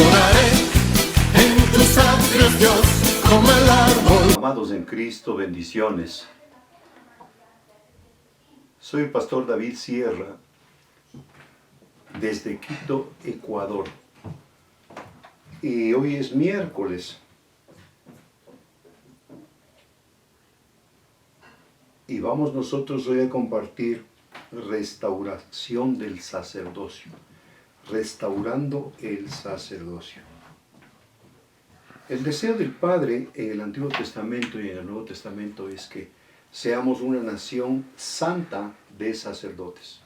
Moraré en tus atrios, Dios, como el árbol. Amados en Cristo, bendiciones. Soy el pastor David Sierra, desde Quito, Ecuador. Y hoy es miércoles. Y vamos nosotros hoy a compartir restauración del sacerdocio. Restaurando el sacerdocio. El deseo del Padre en el Antiguo Testamento y en el Nuevo Testamento es que seamos una nación santa de sacerdotes.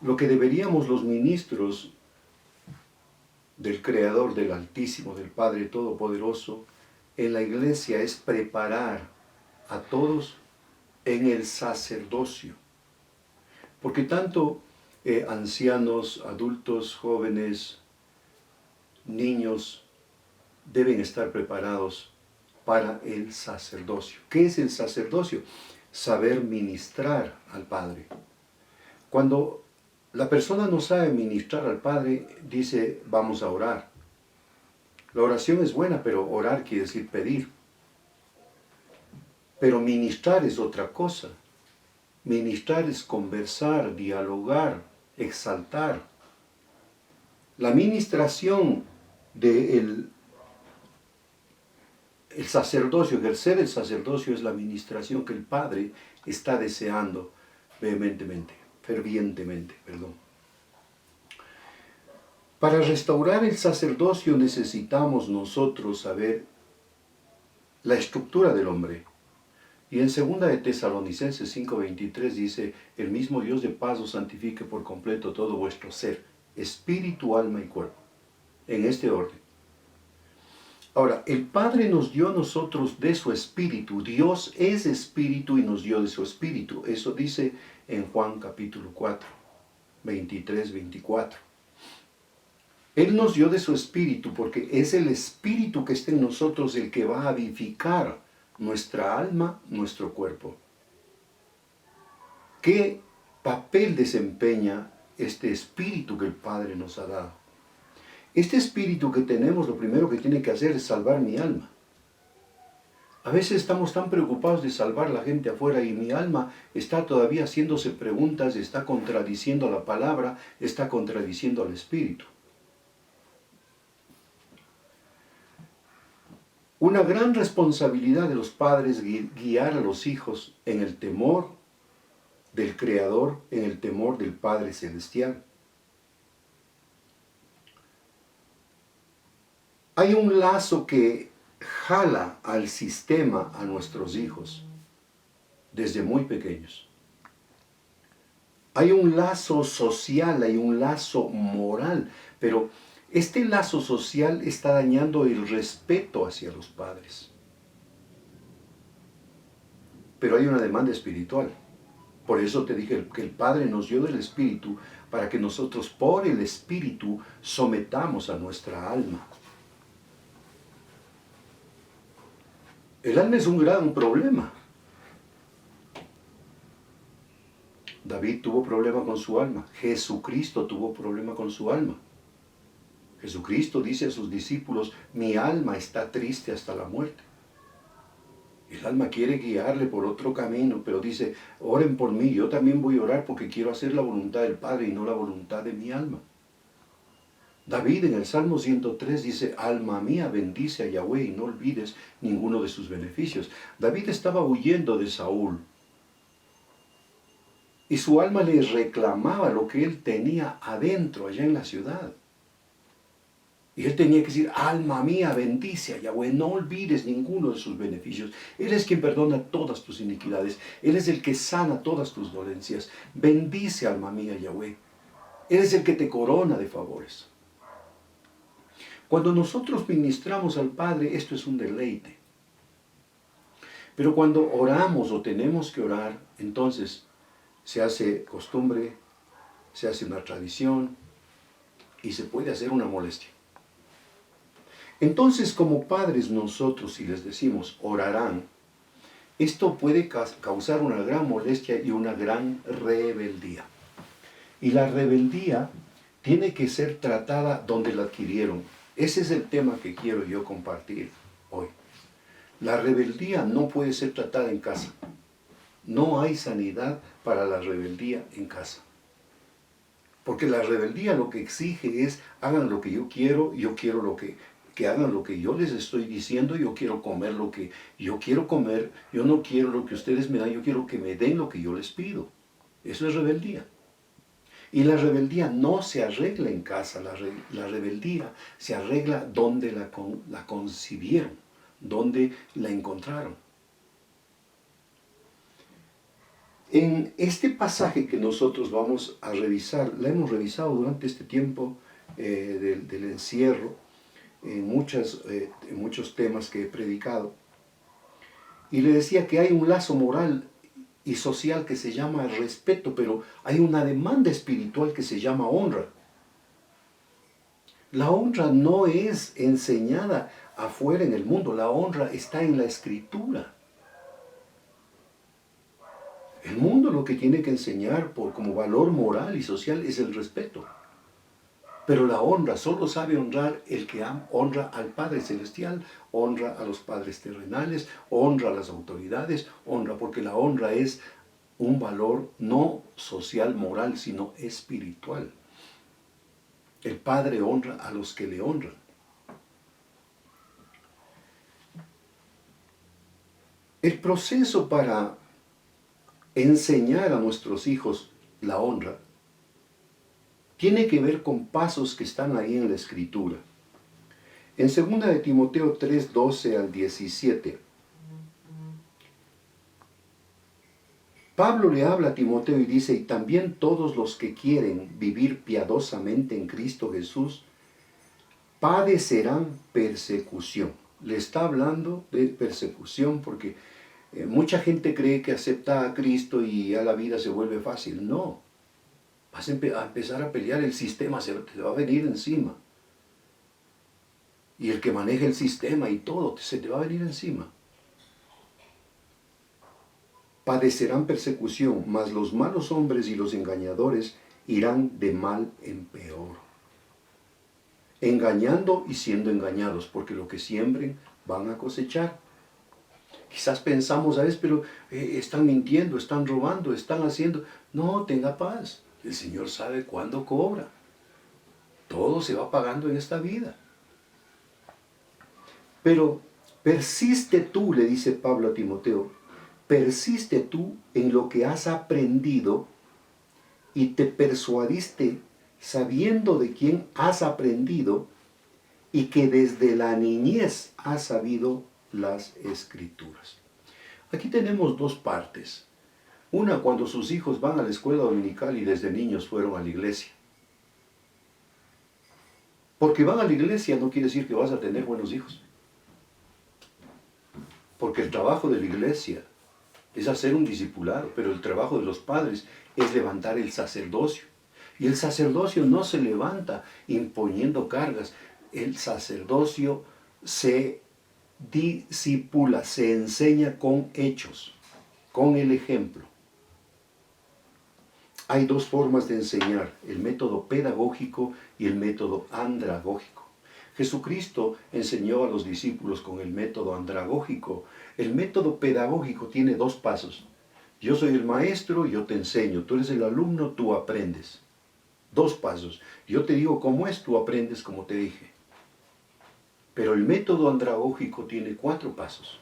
Lo que deberíamos los ministros del Creador, del Altísimo, del Padre Todopoderoso, en la iglesia es preparar a todos en el sacerdocio. Porque tanto ancianos, adultos, jóvenes, niños deben estar preparados para el sacerdocio. ¿Qué es el sacerdocio? Saber ministrar al Padre. Cuando la persona no sabe ministrar al Padre, dice, vamos a orar. La oración es buena, pero orar quiere decir pedir. Pero ministrar es otra cosa. Ministrar es conversar, dialogar, exaltar. La ministración del sacerdocio, ejercer el sacerdocio es la ministración que el Padre está deseando fervientemente. Para restaurar el sacerdocio necesitamos nosotros saber la estructura del hombre. Y en 2 de Tesalonicenses 5:23 dice, el mismo Dios de paz os santifique por completo todo vuestro ser, espíritu, alma y cuerpo, en este orden. Ahora, el Padre nos dio a nosotros de su espíritu. Dios es espíritu y nos dio de su espíritu. Eso dice en Juan capítulo 4, 23, 24. Él nos dio de su espíritu porque es el espíritu que está en nosotros el que va a vivificar nuestra alma, nuestro cuerpo. ¿Qué papel desempeña este espíritu que el Padre nos ha dado? Este espíritu que tenemos, lo primero que tiene que hacer es salvar mi alma. A veces estamos tan preocupados de salvar a la gente afuera y mi alma está todavía haciéndose preguntas, está contradiciendo la palabra, está contradiciendo al espíritu. Una gran responsabilidad de los padres es guiar a los hijos en el temor del Creador, en el temor del Padre Celestial. Hay un lazo que jala al sistema a nuestros hijos desde muy pequeños. Hay un lazo social, hay un lazo moral, pero este lazo social está dañando el respeto hacia los padres. Pero hay una demanda espiritual. Por eso te dije que el Padre nos dio del Espíritu para que nosotros por el Espíritu sometamos a nuestra alma. El alma es un gran problema. David tuvo problema con su alma. Jesucristo tuvo problema con su alma. Jesucristo dice a sus discípulos, mi alma está triste hasta la muerte. El alma quiere guiarle por otro camino, pero dice, oren por mí, yo también voy a orar porque quiero hacer la voluntad del Padre y no la voluntad de mi alma. David en el Salmo 103 dice, alma mía, bendice a Yahweh y no olvides ninguno de sus beneficios. David estaba huyendo de Saúl. Y su alma le reclamaba lo que él tenía adentro, allá en la ciudad. Y él tenía que decir, alma mía, bendice a Yahweh, no olvides ninguno de sus beneficios. Él es quien perdona todas tus iniquidades. Él es el que sana todas tus dolencias. Bendice, alma mía, Yahweh. Él es el que te corona de favores. Cuando nosotros ministramos al Padre, esto es un deleite. Pero cuando oramos o tenemos que orar, entonces se hace costumbre, se hace una tradición y se puede hacer una molestia. Entonces, como padres nosotros, si les decimos orarán, esto puede causar una gran molestia y una gran rebeldía. Y la rebeldía tiene que ser tratada donde la adquirieron. Ese es el tema que quiero yo compartir hoy. La rebeldía no puede ser tratada en casa. No hay sanidad para la rebeldía en casa. Porque la rebeldía lo que exige es, hagan lo que yo quiero que hagan lo que yo les estoy diciendo, yo quiero comer lo que yo quiero comer, yo no quiero lo que ustedes me dan, yo quiero que me den lo que yo les pido. Eso es rebeldía. Y la rebeldía no se arregla en casa, la rebeldía se arregla donde la concibieron, donde la encontraron. En este pasaje que nosotros vamos a revisar, la hemos revisado durante este tiempo del encierro, en muchos temas que he predicado, y le decía que hay un lazo moral y social que se llama respeto, pero hay una demanda espiritual que se llama honra. La honra no es enseñada afuera en el mundo, la honra está en la Escritura. El mundo lo que tiene que enseñar como valor moral y social es el respeto. Pero la honra, solo sabe honrar el que honra al Padre Celestial, honra a los padres terrenales, honra a las autoridades, honra, porque la honra es un valor no social, moral, sino espiritual. El Padre honra a los que le honran. El proceso para enseñar a nuestros hijos la honra tiene que ver con pasos que están ahí en la Escritura. En 2 de Timoteo 3, 12 al 17, Pablo le habla a Timoteo y dice, y también todos los que quieren vivir piadosamente en Cristo Jesús, padecerán persecución. Le está hablando de persecución porque mucha gente cree que acepta a Cristo y ya la vida se vuelve fácil. No. Vas a empezar a pelear, el sistema te va a venir encima. Y el que maneja el sistema y todo, se te va a venir encima. Padecerán persecución, mas los malos hombres y los engañadores irán de mal en peor. Engañando y siendo engañados, porque lo que siembren van a cosechar. Quizás pensamos, ¿sabes? Pero están mintiendo, están robando, están haciendo. No, tenga paz. El Señor sabe cuándo cobra. Todo se va pagando en esta vida. Pero persiste tú, le dice Pablo a Timoteo, persiste tú en lo que has aprendido y te persuadiste sabiendo de quién has aprendido y que desde la niñez has sabido las Escrituras. Aquí tenemos dos partes. Una, cuando sus hijos van a la escuela dominical y desde niños fueron a la iglesia. Porque van a la iglesia no quiere decir que vas a tener buenos hijos. Porque el trabajo de la iglesia es hacer un discipulado, pero el trabajo de los padres es levantar el sacerdocio. Y el sacerdocio no se levanta imponiendo cargas. El sacerdocio se discipula, se enseña con hechos, con el ejemplo. Hay dos formas de enseñar, el método pedagógico y el método andragógico. Jesucristo enseñó a los discípulos con el método andragógico. El método pedagógico tiene dos pasos. Yo soy el maestro, yo te enseño. Tú eres el alumno, tú aprendes. Dos pasos. Yo te digo cómo es, tú aprendes como te dije. Pero el método andragógico tiene 4 pasos.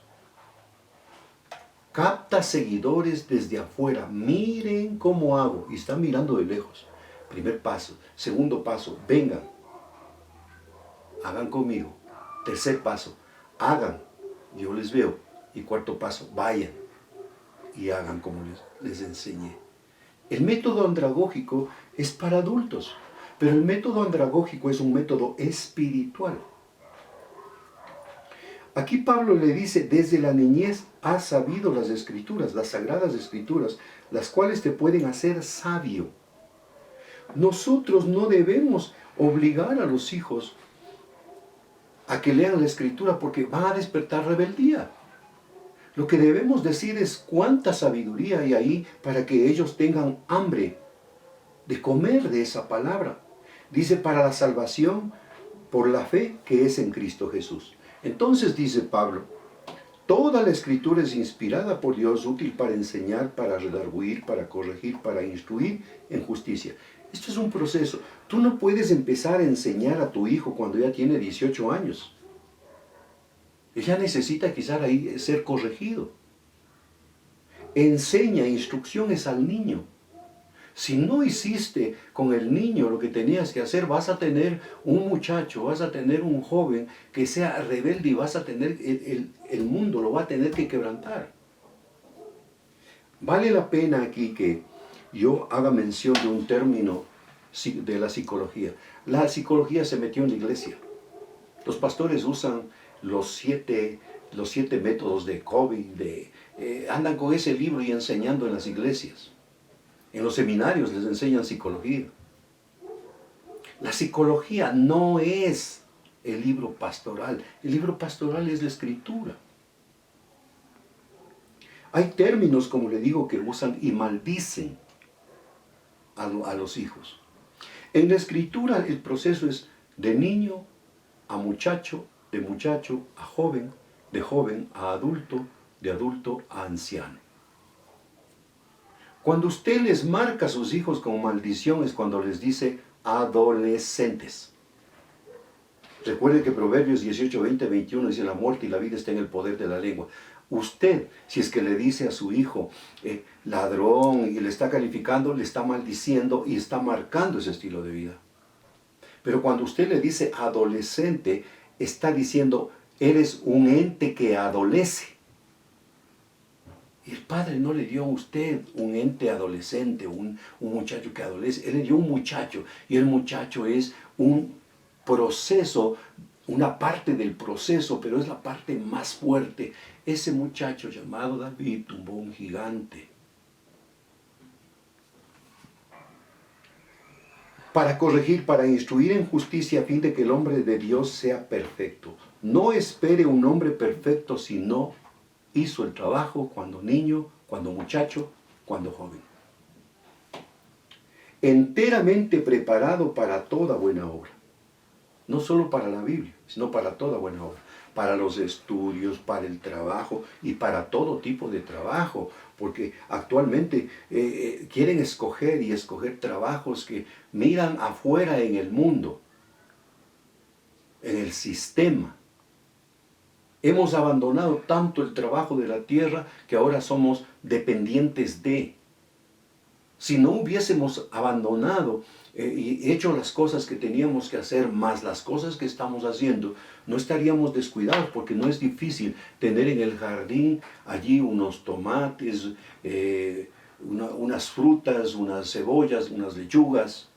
Capta seguidores desde afuera. Miren cómo hago. Y están mirando de lejos. Primer paso. Segundo paso. Vengan. Hagan conmigo. Tercer paso. Hagan. Yo les veo. Y cuarto paso. Vayan. Y hagan como les enseñé. El método andragógico es para adultos. Pero el método andragógico es un método espiritual. Aquí Pablo le dice, desde la niñez has sabido las Escrituras, las Sagradas Escrituras, las cuales te pueden hacer sabio. Nosotros no debemos obligar a los hijos a que lean la Escritura porque van a despertar rebeldía. Lo que debemos decir es cuánta sabiduría hay ahí para que ellos tengan hambre de comer de esa palabra, Dice, para la salvación por la fe que es en Cristo Jesús. Entonces dice Pablo, toda la escritura es inspirada por Dios, útil para enseñar, para redarguir, para corregir, para instruir en justicia. Esto es un proceso. Tú no puedes empezar a enseñar a tu hijo cuando ya tiene 18 años. Ella necesita quizás ahí ser corregido. Enseña instrucciones al niño. Si no hiciste con el niño lo que tenías que hacer, vas a tener un muchacho, vas a tener un joven que sea rebelde y vas a tener, el mundo lo va a tener que quebrantar. Vale la pena aquí que yo haga mención de un término de la psicología. La psicología se metió en la iglesia. Los pastores usan los siete métodos de Covey, andan con ese libro y enseñando en las iglesias. En los seminarios les enseñan psicología. La psicología no es el libro pastoral. El libro pastoral es la escritura. Hay términos, como le digo, que usan y maldicen a los hijos. En la escritura el proceso es de niño a muchacho, de muchacho a joven, de joven a adulto, de adulto a anciano. Cuando usted les marca a sus hijos con maldición es cuando les dice adolescentes. Recuerde que Proverbios 18, 20, 21 dice la muerte y la vida está en el poder de la lengua. Usted, si es que le dice a su hijo ladrón y le está calificando, le está maldiciendo y está marcando ese estilo de vida. Pero cuando usted le dice adolescente, está diciendo, eres un ente que adolece. Y el Padre no le dio a usted un ente adolescente, un muchacho que adolece. Él le dio un muchacho. Y el muchacho es un proceso, una parte del proceso, pero es la parte más fuerte. Ese muchacho llamado David tumbó un gigante. Para corregir, para instruir en justicia, a fin de que el hombre de Dios sea perfecto. No espere un hombre perfecto si no hizo el trabajo cuando niño, cuando muchacho, cuando joven. Enteramente preparado para toda buena obra. No solo para la Biblia, sino para toda buena obra. Para los estudios, para el trabajo y para todo tipo de trabajo. Porque actualmente quieren escoger trabajos que miran afuera en el mundo, en el sistema. Hemos abandonado tanto el trabajo de la tierra que ahora somos dependientes de. Si no hubiésemos abandonado y hecho las cosas que teníamos que hacer, más las cosas que estamos haciendo, no estaríamos descuidados, porque no es difícil tener en el jardín allí unos tomates, unas frutas, unas cebollas, unas lechugas.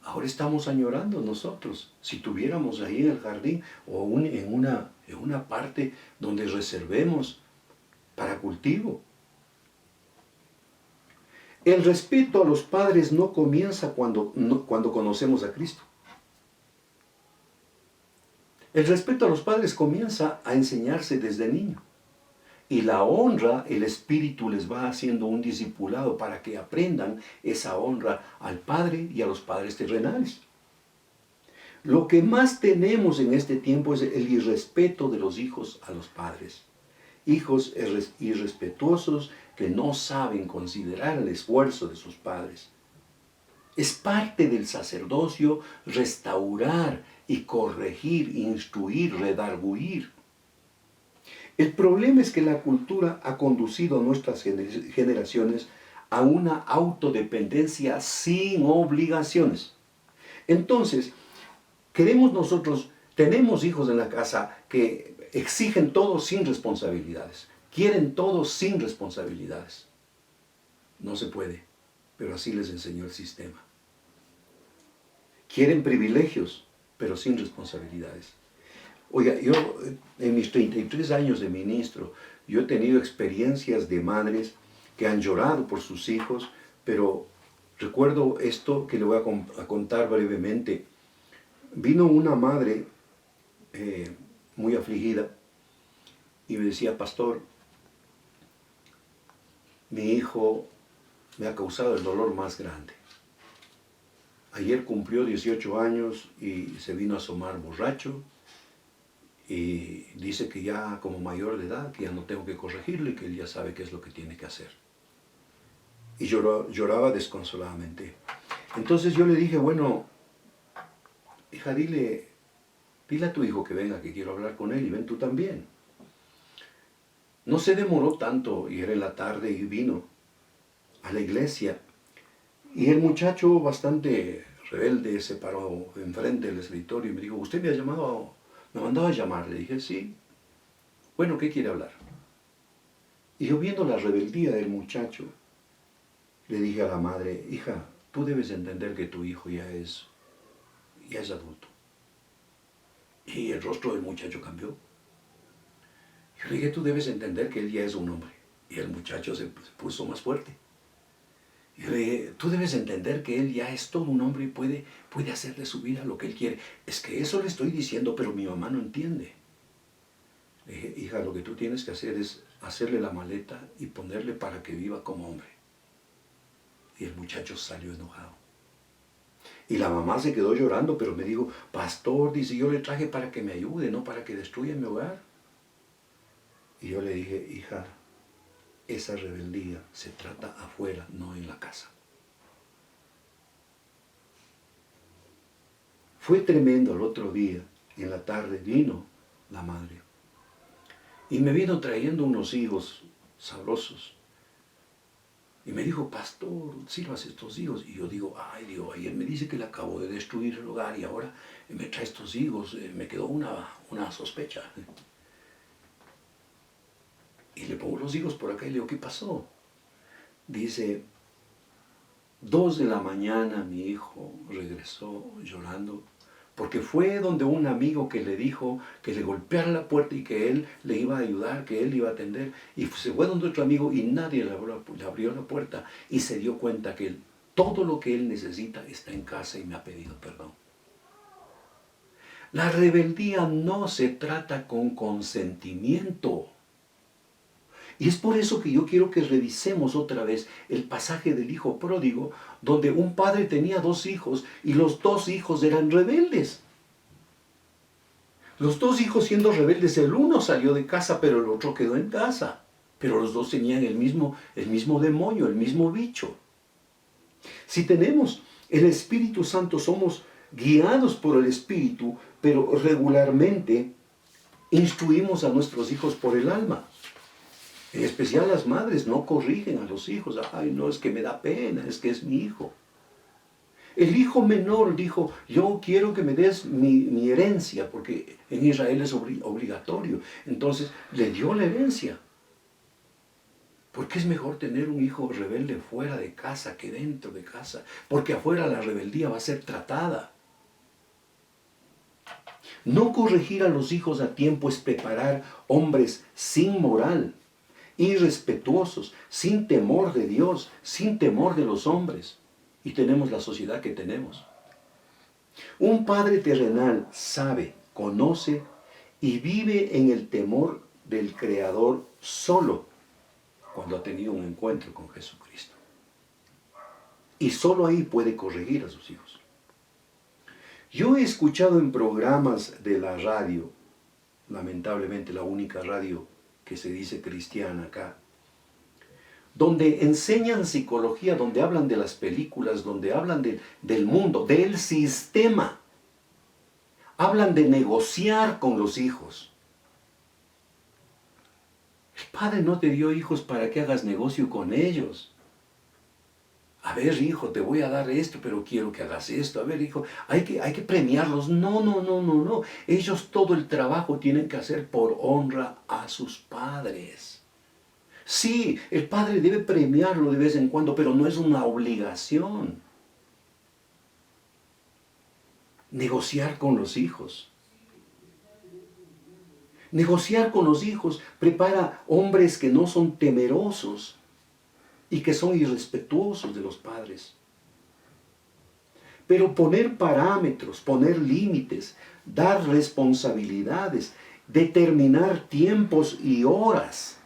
Ahora estamos añorando nosotros, si tuviéramos ahí en el jardín o en una parte donde reservemos para cultivo. El respeto a los padres no comienza cuando conocemos a Cristo. El respeto a los padres comienza a enseñarse desde niño. Y la honra, el Espíritu les va haciendo un discipulado para que aprendan esa honra al Padre y a los padres terrenales. Lo que más tenemos en este tiempo es el irrespeto de los hijos a los padres. Hijos irrespetuosos que no saben considerar el esfuerzo de sus padres. Es parte del sacerdocio restaurar y corregir, instruir, redarguir. El problema es que la cultura ha conducido a nuestras generaciones a una autodependencia sin obligaciones. Entonces, tenemos hijos en la casa que exigen todo sin responsabilidades. Quieren todo sin responsabilidades. No se puede, pero así les enseñó el sistema. Quieren privilegios, pero sin responsabilidades. Oiga, yo en mis 33 años de ministro, yo he tenido experiencias de madres que han llorado por sus hijos, pero recuerdo esto que le voy a contar brevemente. Vino una madre muy afligida y me decía, pastor, mi hijo me ha causado el dolor más grande. Ayer cumplió 18 años y se vino a asomar borracho y dice que ya como mayor de edad, que ya no tengo que corregirle, que él ya sabe qué es lo que tiene que hacer. Y lloraba desconsoladamente. Entonces yo le dije, bueno, hija, dile a tu hijo que venga, que quiero hablar con él, y ven tú también. No se demoró tanto, y era en la tarde, y vino a la iglesia. Y el muchacho, bastante rebelde, se paró enfrente del escritorio y me dijo, ¿usted me ha llamado, me mandaba a llamar? Le dije, sí. Bueno, ¿qué quiere hablar? Y yo, viendo la rebeldía del muchacho, le dije a la madre, hija, tú debes entender que tu hijo ya es adulto. Y el rostro del muchacho cambió. Yo le dije, tú debes entender que él ya es un hombre. Y el muchacho se puso más fuerte. Yo le dije, tú debes entender que él ya es todo un hombre y puede hacer de su vida lo que él quiere. Es que eso le estoy diciendo, pero mi mamá no entiende. Le dije, hija, lo que tú tienes que hacer es hacerle la maleta y ponerle para que viva como hombre. Y el muchacho salió enojado. Y la mamá se quedó llorando, pero me dijo, pastor, dice, yo le traje para que me ayude, no para que destruya mi hogar. Y yo le dije, hija, esa rebeldía se trata afuera, no en la casa. Fue tremendo el otro día, en la tarde vino la madre. Y me vino trayendo unos higos sabrosos. Y me dijo, pastor, sirvas estos higos. Y yo digo, ay Dios, ayer me dice que le acabo de destruir el hogar y ahora me trae estos higos. Me quedó una sospecha. Y le pongo los higos por acá y le digo, ¿qué pasó? Dice, 2 de la mañana mi hijo regresó llorando porque fue donde un amigo que le dijo que le golpeara la puerta y que él le iba a ayudar, que él iba a atender. Y se fue donde otro amigo y nadie le abrió la puerta y se dio cuenta que todo lo que él necesita está en casa y me ha pedido perdón. La rebeldía no se trata con consentimiento. Y es por eso que yo quiero que revisemos otra vez el pasaje del hijo pródigo, donde un padre tenía 2 hijos y los 2 hijos eran rebeldes. Los 2 hijos siendo rebeldes, el uno salió de casa, pero el otro quedó en casa. Pero los 2 tenían el mismo demonio, el mismo bicho. Si tenemos el Espíritu Santo, somos guiados por el Espíritu, pero regularmente instruimos a nuestros hijos por el alma. En especial las madres no corrigen a los hijos. Ay, no, es que me da pena, es que es mi hijo. El hijo menor dijo, yo quiero que me des mi herencia, porque en Israel es obligatorio. Entonces le dio la herencia. Porque es mejor tener un hijo rebelde fuera de casa que dentro de casa. Porque afuera la rebeldía va a ser tratada. No corregir a los hijos a tiempo es preparar hombres sin moral, irrespetuosos, sin temor de Dios, sin temor de los hombres. Y tenemos la sociedad que tenemos. Un padre terrenal sabe, conoce y vive en el temor del Creador solo cuando ha tenido un encuentro con Jesucristo. Y solo ahí puede corregir a sus hijos. Yo he escuchado en programas de la radio, lamentablemente la única radio que se dice cristiana acá, donde enseñan psicología, donde hablan de las películas, donde hablan del mundo, del sistema. Hablan de negociar con los hijos. El padre no te dio hijos para que hagas negocio con ellos. A ver, hijo, te voy a dar esto, pero quiero que hagas esto. A ver, hijo, hay que premiarlos. No. Ellos todo el trabajo tienen que hacer por honra a sus padres. Sí, el padre debe premiarlo de vez en cuando, pero no es una obligación. Negociar con los hijos. Negociar con los hijos prepara hombres que no son temerosos y que son irrespetuosos de los padres. Pero poner parámetros, poner límites, dar responsabilidades, determinar tiempos y horas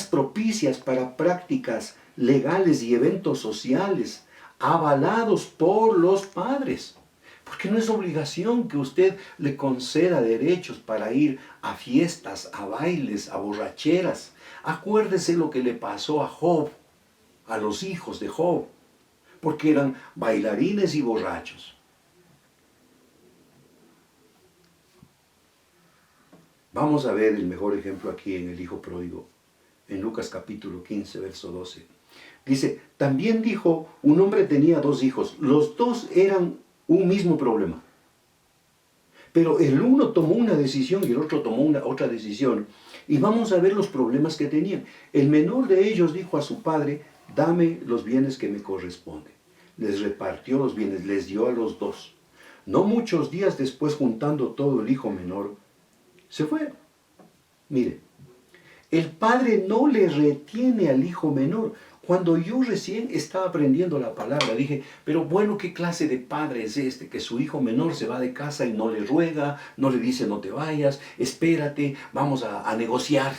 propicias para prácticas legales y eventos sociales, avalados por los padres. Porque no es obligación que usted le conceda derechos para ir a fiestas, a bailes, a borracheras. Acuérdese lo que le pasó a Job, a los hijos de Job, porque eran bailarines y borrachos. Vamos a ver el mejor ejemplo aquí en el hijo pródigo, en Lucas capítulo 15, verso 12. Dice, también dijo, un hombre tenía 2 hijos, los 2 eran un mismo problema. Pero el uno tomó una decisión y el otro tomó otra decisión. Y vamos a ver los problemas que tenían. El menor de ellos dijo a su padre, dame los bienes que me corresponden. Les repartió los bienes, les dio a los 2. No muchos días después, juntando todo el hijo menor, se fue. Mire, el padre no le retiene al hijo menor. Cuando yo recién estaba aprendiendo la palabra, dije, pero bueno, ¿qué clase de padre es este? Que su hijo menor se va de casa y no le ruega, no le dice no te vayas, espérate, vamos a negociar.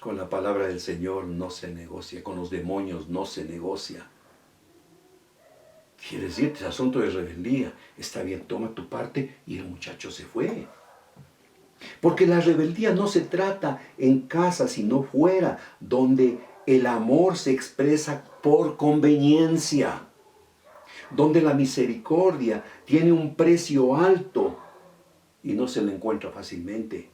Con la palabra del Señor no se negocia, con los demonios no se negocia. Quiere decir, es asunto de rebeldía. Está bien, toma tu parte y el muchacho se fue. Porque la rebeldía no se trata en casa, sino fuera, donde el amor se expresa por conveniencia, donde la misericordia tiene un precio alto y no se le encuentra fácilmente.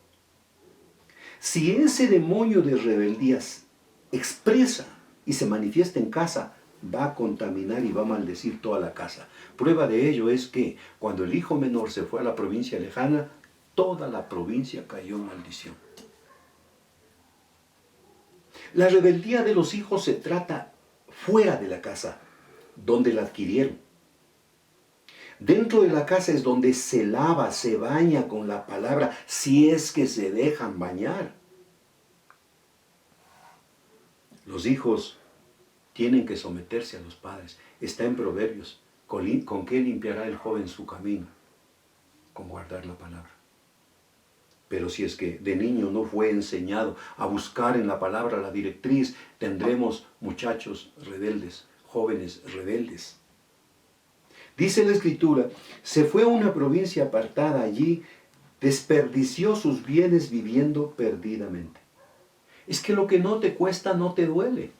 Si ese demonio de rebeldías expresa y se manifiesta en casa, va a contaminar y va a maldecir toda la casa. Prueba de ello es que cuando el hijo menor se fue a la provincia lejana, toda la provincia cayó en maldición. La rebeldía de los hijos se trata fuera de la casa, donde la adquirieron. Dentro de la casa es donde se lava, se baña con la palabra, si es que se dejan bañar. Los hijos tienen que someterse a los padres. Está en Proverbios. ¿Con qué limpiará el joven su camino? Con guardar la palabra. Pero si es que de niño no fue enseñado a buscar en la palabra la directriz, tendremos muchachos rebeldes, jóvenes rebeldes. Dice la Escritura, se fue a una provincia apartada allí, desperdició sus bienes viviendo perdidamente. Es que lo que no te cuesta no te duele.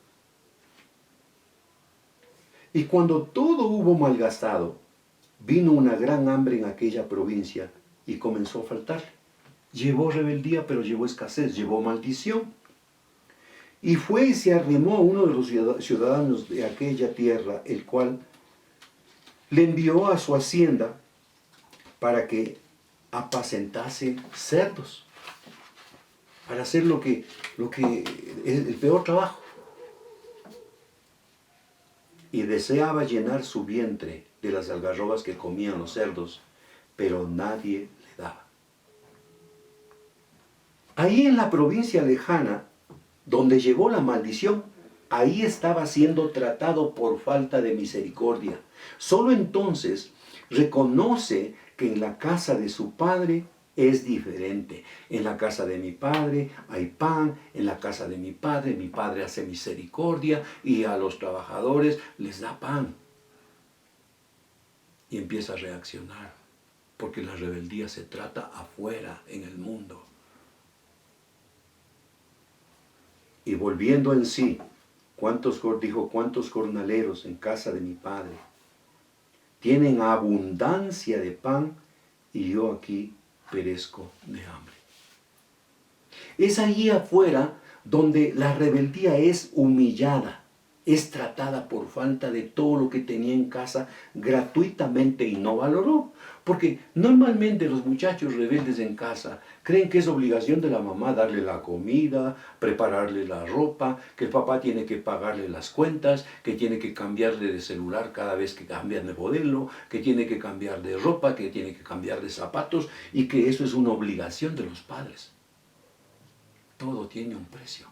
Y cuando todo hubo malgastado, vino una gran hambre en aquella provincia y comenzó a faltar. Llevó rebeldía, pero llevó escasez, llevó maldición. Y fue y se arrimó a uno de los ciudadanos de aquella tierra, el cual le envió a su hacienda para que apacentase cerdos, para hacer lo que es el peor trabajo. Y deseaba llenar su vientre de las algarrobas que comían los cerdos, pero nadie le daba. Ahí en la provincia lejana, donde llevó la maldición, ahí estaba siendo tratado por falta de misericordia. Solo entonces reconoce que en la casa de su padre es diferente. En la casa de mi padre hay pan, en la casa de mi padre hace misericordia y a los trabajadores les da pan. Y empieza a reaccionar, porque la rebeldía se trata afuera, en el mundo. Y volviendo en sí, ¿cuántos jornaleros en casa de mi padre tienen abundancia de pan y yo aquí perezco de hambre? Es allí afuera donde la rebeldía es humillada, es tratada por falta de todo lo que tenía en casa gratuitamente y no valoró. Porque normalmente los muchachos rebeldes en casa creen que es obligación de la mamá darle la comida, prepararle la ropa, que el papá tiene que pagarle las cuentas, que tiene que cambiarle de celular cada vez que cambian de modelo, que tiene que cambiar de ropa, que tiene que cambiar de zapatos y que eso es una obligación de los padres. Todo tiene un precio.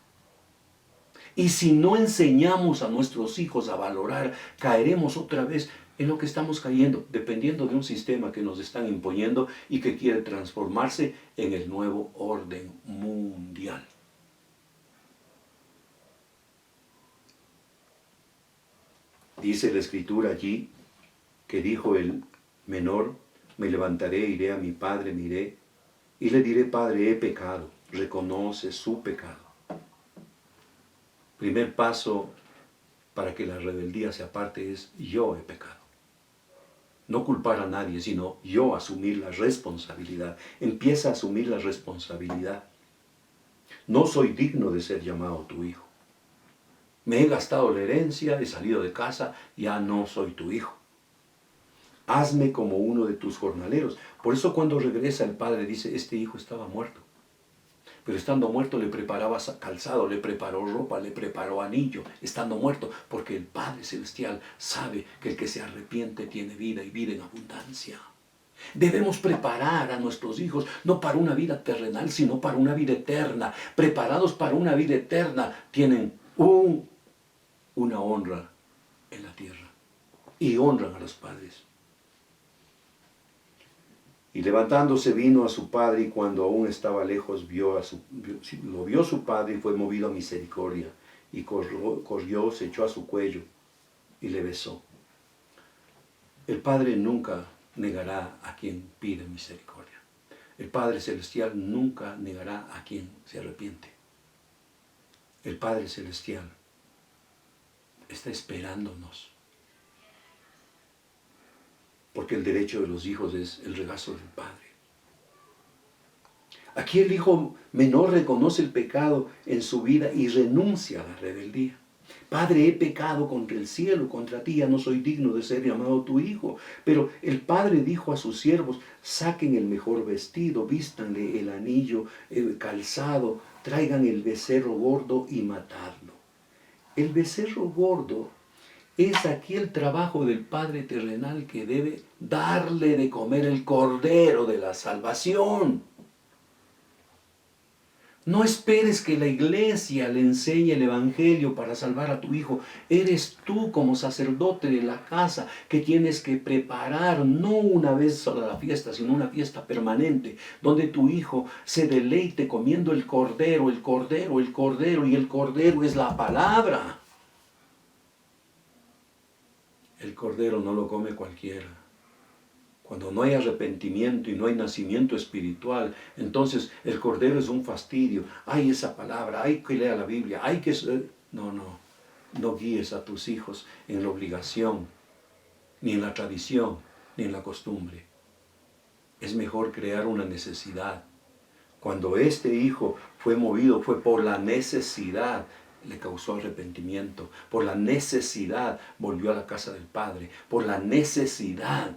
Y si no enseñamos a nuestros hijos a valorar, caeremos otra vez en lo que estamos cayendo, dependiendo de un sistema que nos están imponiendo y que quiere transformarse en el nuevo orden mundial. Dice la Escritura allí que dijo el menor: me levantaré, iré a mi padre, miré, y le diré: Padre, he pecado. Reconoce su pecado. Primer paso para que la rebeldía se aparte es: yo he pecado. No culpar a nadie, sino yo asumir la responsabilidad. Empieza a asumir la responsabilidad. No soy digno de ser llamado tu hijo. Me he gastado la herencia, he salido de casa, ya no soy tu hijo. Hazme como uno de tus jornaleros. Por eso cuando regresa el padre dice: este hijo estaba muerto. Pero estando muerto le preparaba calzado, le preparó ropa, le preparó anillo, estando muerto, porque el Padre Celestial sabe que el que se arrepiente tiene vida y vida en abundancia. Debemos preparar a nuestros hijos, no para una vida terrenal, sino para una vida eterna. Preparados para una vida eterna, tienen una honra en la tierra y honran a los padres. Y levantándose vino a su padre, y cuando aún estaba lejos lo vio su padre, y fue movido a misericordia. Y corrió, se echó a su cuello y le besó. El Padre nunca negará a quien pide misericordia. El Padre Celestial nunca negará a quien se arrepiente. El Padre Celestial está esperándonos. Porque el derecho de los hijos es el regazo del Padre. Aquí el hijo menor reconoce el pecado en su vida y renuncia a la rebeldía. Padre, he pecado contra el cielo, contra ti, ya no soy digno de ser llamado tu hijo. Pero el padre dijo a sus siervos: saquen el mejor vestido, vístanle el anillo, el calzado, traigan el becerro gordo y matadlo. El becerro gordo es aquí el trabajo del Padre terrenal, que debe darle de comer el cordero de la salvación. No esperes que la iglesia le enseñe el evangelio para salvar a tu hijo. Eres tú, como sacerdote de la casa, que tienes que preparar no una vez sola la fiesta, sino una fiesta permanente, donde tu hijo se deleite comiendo el cordero, el cordero, el cordero, y el cordero es la palabra. El cordero no lo come cualquiera. Cuando no hay arrepentimiento y no hay nacimiento espiritual, entonces el cordero es un fastidio. Hay esa palabra, hay que leer la Biblia, hay que... No guíes a tus hijos en la obligación, ni en la tradición, ni en la costumbre. Es mejor crear una necesidad. Cuando este hijo fue movido, fue por la necesidad. Le causó arrepentimiento. Por la necesidad volvió a la casa del Padre. Por la necesidad.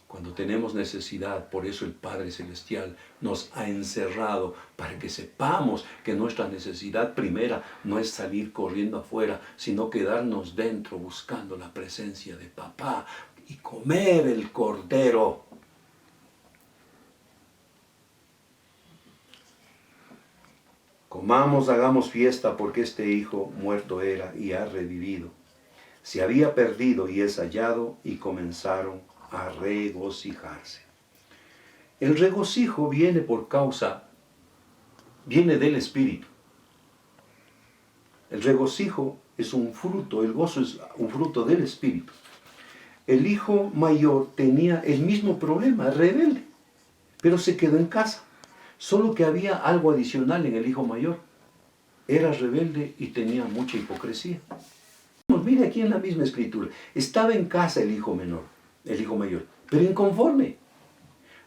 Cuando tenemos necesidad, por eso el Padre Celestial nos ha encerrado, para que sepamos que nuestra necesidad primera no es salir corriendo afuera, sino quedarnos dentro buscando la presencia de papá y comer el cordero. Comamos, hagamos fiesta, porque este hijo muerto era y ha revivido. Se había perdido y es hallado, y comenzaron a regocijarse. El regocijo viene del Espíritu. El regocijo es un fruto, el gozo es un fruto del Espíritu. El hijo mayor tenía el mismo problema, rebelde, pero se quedó en casa. Solo que había algo adicional en el hijo mayor. Era rebelde y tenía mucha hipocresía. Mire aquí en la misma escritura. Estaba en casa el hijo menor, el hijo mayor, pero inconforme.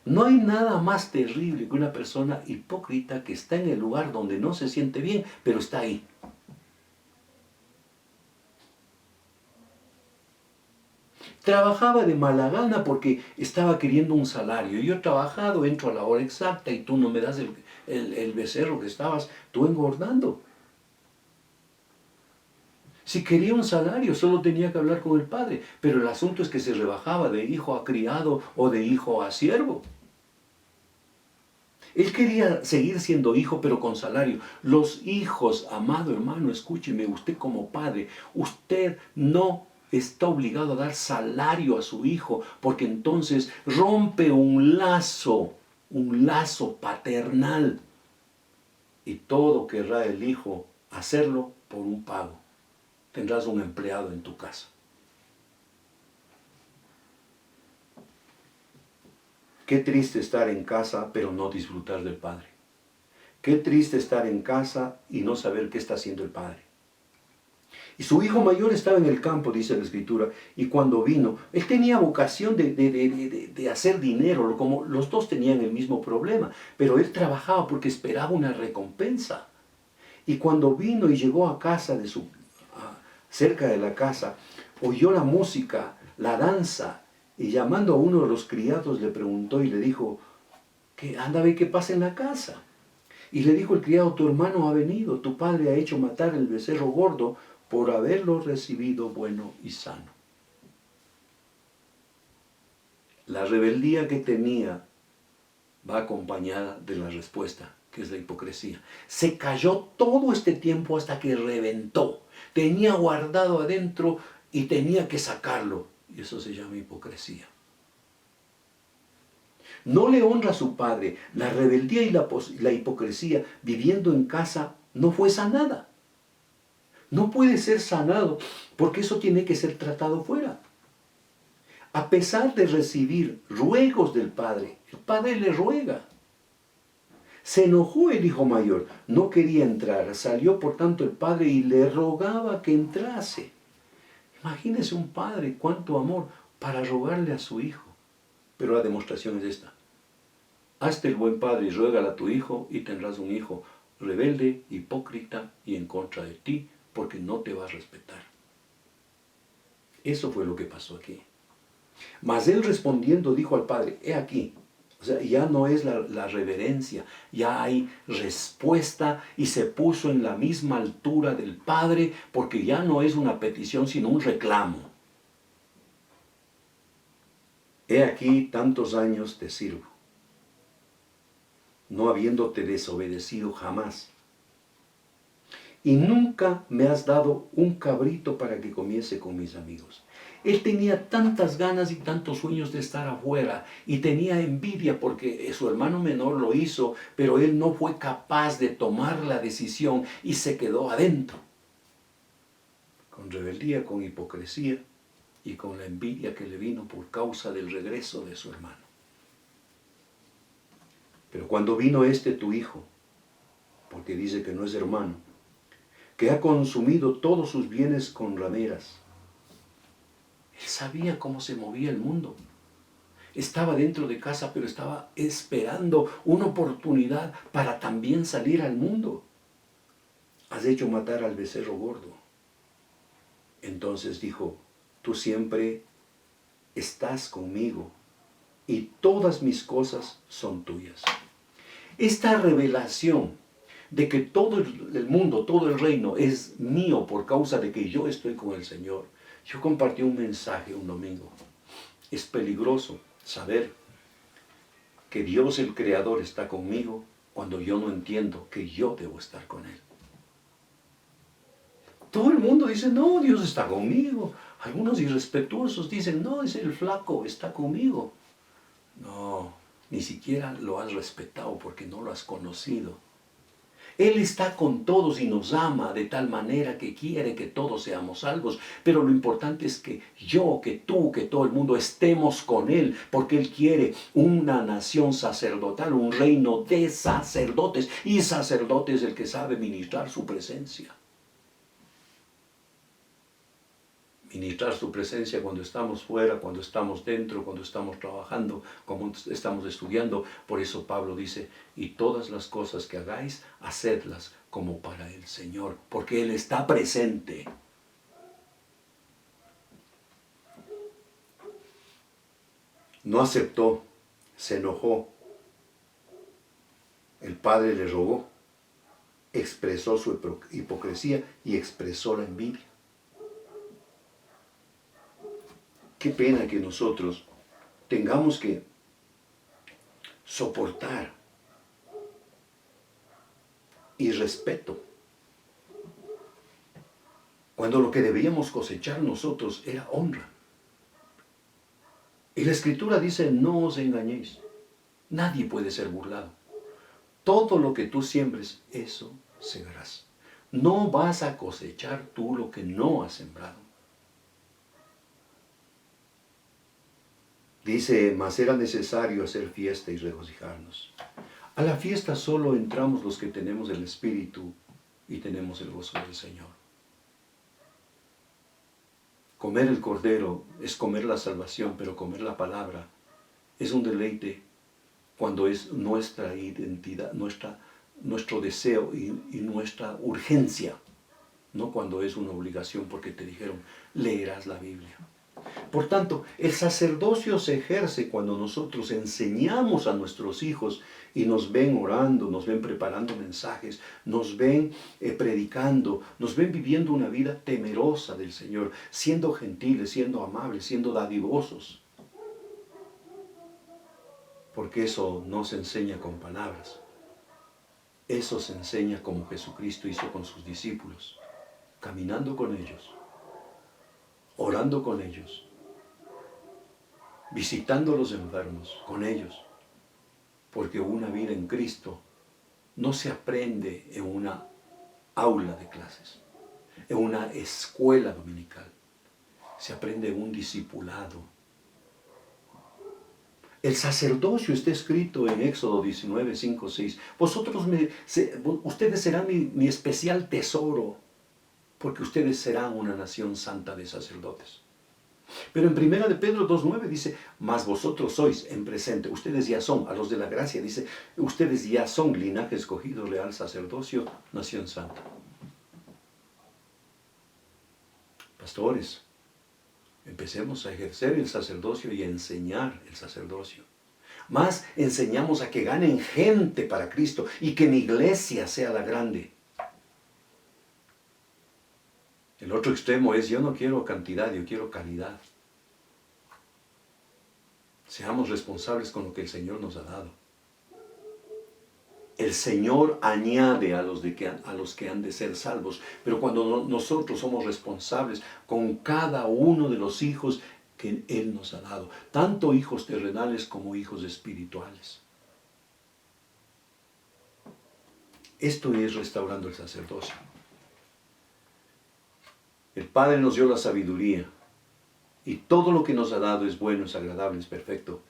No hay nada más terrible que una persona hipócrita que está en el lugar donde no se siente bien, pero está ahí. Trabajaba de mala gana porque estaba queriendo un salario. Yo he trabajado, entro a la hora exacta y tú no me das el becerro que estabas tú engordando. Si quería un salario, solo tenía que hablar con el padre. Pero el asunto es que se rebajaba de hijo a criado o de hijo a siervo. Él quería seguir siendo hijo, pero con salario. Los hijos, amado hermano, escúcheme, usted como padre, usted no está obligado a dar salario a su hijo, porque entonces rompe un lazo paternal. Y todo querrá el hijo hacerlo por un pago. tendrás un empleado en tu casa. Qué triste estar en casa pero no disfrutar del Padre. Qué triste estar en casa y no saber qué está haciendo el Padre. Y su hijo mayor estaba en el campo, dice la Escritura, y cuando vino, él tenía vocación de hacer dinero, como los dos tenían el mismo problema, pero él trabajaba porque esperaba una recompensa. Y cuando vino y llegó a casa cerca de la casa, oyó la música, la danza, y llamando a uno de los criados le preguntó y le dijo, anda a ver qué pasa en la casa. Y le dijo el criado, tu hermano ha venido, tu padre ha hecho matar el becerro gordo por haberlo recibido bueno y sano. La rebeldía que tenía va acompañada de la respuesta, que es la hipocresía. Se cayó todo este tiempo hasta que reventó. Tenía guardado adentro y tenía que sacarlo. Y eso se llama hipocresía. No le honra a su padre. La rebeldía y la hipocresía viviendo en casa no fue sanada. No puede ser sanado porque eso tiene que ser tratado fuera. A pesar de recibir ruegos del padre, el padre le ruega. Se enojó el hijo mayor, no quería entrar. Salió por tanto el padre y le rogaba que entrase. Imagínese un padre, cuánto amor para rogarle a su hijo. Pero la demostración es esta. Hazte el buen padre y ruégale a tu hijo y tendrás un hijo rebelde, hipócrita y en contra de ti, porque no te va a respetar. Eso fue lo que pasó aquí. Mas él respondiendo dijo al padre, he aquí. O sea, ya no es la reverencia, ya hay respuesta y se puso en la misma altura del padre, porque ya no es una petición sino un reclamo. He aquí tantos años te sirvo, no habiéndote desobedecido jamás. Y nunca me has dado un cabrito para que comiese con mis amigos. Él tenía tantas ganas y tantos sueños de estar afuera y tenía envidia porque su hermano menor lo hizo, pero él no fue capaz de tomar la decisión y se quedó adentro. Con rebeldía, con hipocresía y con la envidia que le vino por causa del regreso de su hermano. Pero cuando vino tu hijo, porque dice que no es hermano, que ha consumido todos sus bienes con rameras. Él sabía cómo se movía el mundo. Estaba dentro de casa, pero estaba esperando una oportunidad para también salir al mundo. Has hecho matar al becerro gordo. Entonces dijo, tú siempre estás conmigo y todas mis cosas son tuyas. Esta revelación de que todo el mundo, todo el reino es mío por causa de que yo estoy con el Señor. Yo compartí un mensaje un domingo. Es peligroso saber que Dios el Creador está conmigo cuando yo no entiendo que yo debo estar con Él. Todo el mundo dice, no, Dios está conmigo. Algunos irrespetuosos dicen, no, es el flaco, está conmigo. No, ni siquiera lo has respetado porque no lo has conocido. Él está con todos y nos ama de tal manera que quiere que todos seamos salvos. Pero lo importante es que yo, que tú, que todo el mundo estemos con Él, porque Él quiere una nación sacerdotal, un reino de sacerdotes. Y sacerdote es el que sabe ministrar su presencia. Ministrar su presencia cuando estamos fuera, cuando estamos dentro, cuando estamos trabajando, cuando estamos estudiando. Por eso Pablo dice, y todas las cosas que hagáis, hacedlas como para el Señor, porque Él está presente. No aceptó, se enojó. El padre le rogó, expresó su hipocresía y expresó la envidia. Qué pena que nosotros tengamos que soportar irrespeto, cuando lo que debíamos cosechar nosotros era honra. Y la Escritura dice, no os engañéis, nadie puede ser burlado. Todo lo que tú siembres, eso segarás. No vas a cosechar tú lo que no has sembrado. Dice, mas era necesario hacer fiesta y regocijarnos. A la fiesta solo entramos los que tenemos el Espíritu y tenemos el gozo del Señor. Comer el Cordero es comer la salvación, pero comer la palabra es un deleite cuando es nuestra identidad, nuestro deseo y nuestra urgencia, no cuando es una obligación porque te dijeron, leerás la Biblia. Por tanto, el sacerdocio se ejerce cuando nosotros enseñamos a nuestros hijos y nos ven orando, nos ven preparando mensajes, nos ven predicando, nos ven viviendo una vida temerosa del Señor, siendo gentiles, siendo amables, siendo dadivosos. Porque eso no se enseña con palabras. Eso se enseña como Jesucristo hizo con sus discípulos, caminando con ellos, orando con ellos, visitando a los enfermos con ellos. Porque una vida en Cristo no se aprende en una aula de clases, en una escuela dominical. Se aprende en un discipulado. El sacerdocio está escrito en Éxodo 19, 5, 6. Ustedes serán mi especial tesoro, porque ustedes serán una nación santa de sacerdotes. Pero en 1 de Pedro 2.9 dice, mas vosotros sois en presente, ustedes ya son, a los de la gracia dice, ustedes ya son linaje escogido, real sacerdocio, nación santa. Pastores, empecemos a ejercer el sacerdocio y a enseñar el sacerdocio. Más enseñamos a que ganen gente para Cristo y que mi iglesia sea la grande. El otro extremo es, yo no quiero cantidad, yo quiero calidad. Seamos responsables con lo que el Señor nos ha dado. El Señor añade a los que han de ser salvos, pero cuando nosotros somos responsables con cada uno de los hijos que Él nos ha dado, tanto hijos terrenales como hijos espirituales. Esto es restaurando el sacerdocio. El Padre nos dio la sabiduría y todo lo que nos ha dado es bueno, es agradable, es perfecto.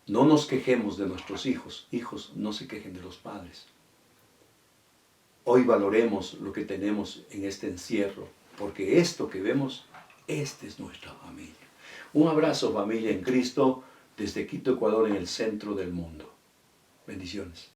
No nos quejemos de nuestros hijos. Hijos, no se quejen de los padres. Hoy valoremos lo que tenemos en este encierro, porque esto que vemos, esta es nuestra familia. Un abrazo, familia en Cristo, desde Quito, Ecuador, en el centro del mundo. Bendiciones.